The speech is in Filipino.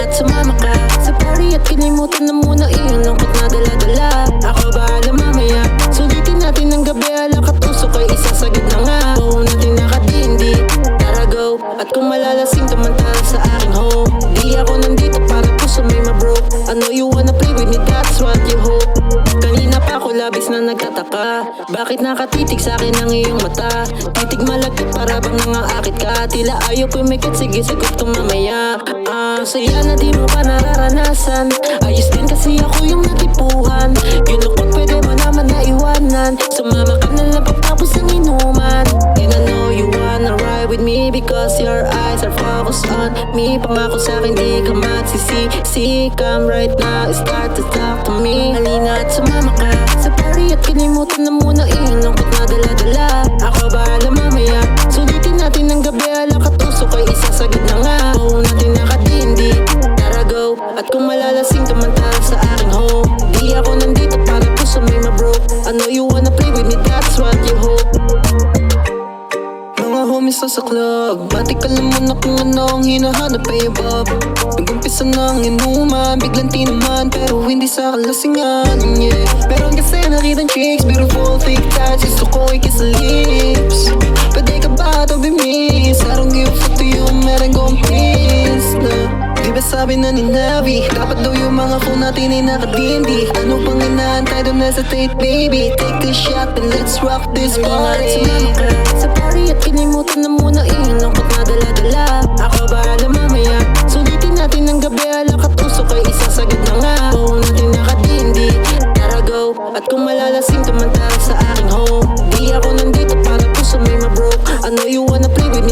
at sumama ka sa party at kinimutan na muna iyong lungkot na dala-dala. Ako bahala mamaya, sulitin natin ang gabi, ala katusok ay isasagad na nga. Oo natin nakatindi, tara go. At kung malalasing tumantala sa aking home, di ako nandito para puso may ma-broke. I know you wanna play with me, that's what you hope. Kanina pa ako labis na nagtataka, bakit nakatitig sa akin ang iyong mata? Titig malagkit para bang nangaakit ka, tila ayaw pumikit, sige sagot ko mamaya. Saya na di mo pa nararanasan, ayos din kasi ako yung natipuhan. Yung lukot pwede mo naman na iwanan, sumama ka na lang pagtapos ng inuman. And I know you wanna ride with me because your eyes are focused on me. Pangako sa'kin di ka magsisisi, come right now, start to talk to me. Halina at sumama ka sa party at kinimutan na muna iyong lungkot na dala-dala. Ako bahala mamaya, sulitin natin ang gabi, ala katusok ay isasagad na nga. Oo natin nakatindi, tara go. At kung malalasing tumantala sa aking home, di ako nandito para puso may ma-broke. I know you wanna play with me, that's what you hope. Mga homies na sa club, batik alam mo na kung ano ang hinahanap ay above. Nag-umpisa ng inuman, biglang tinaman, pero hindi sa kalasingan, yeah. Pero kasi nakitang chicks, beautiful, thick thighs, gusto ko i-kiss sa lips. Pwede ka ba ito be-miss? I don't give a fuck to you, meron kong please na. Di ba sabi na ni Navi, dapat daw yung mga phone natin ay nakadindi. Ano pang inaantay, don't hesitate baby, take a shot and let's rock this party. Sa party at kinimutan na muna iyong lungkot na dala-dala. Ako bahala mamaya, sulitin natin ang gabi, ala katusok ay isasagad na nga. Oo natin nakatindi, tara go. At kung malalasing tumantala sa aking home, di ako nandito para puso may ma-broke. I know you wanna play with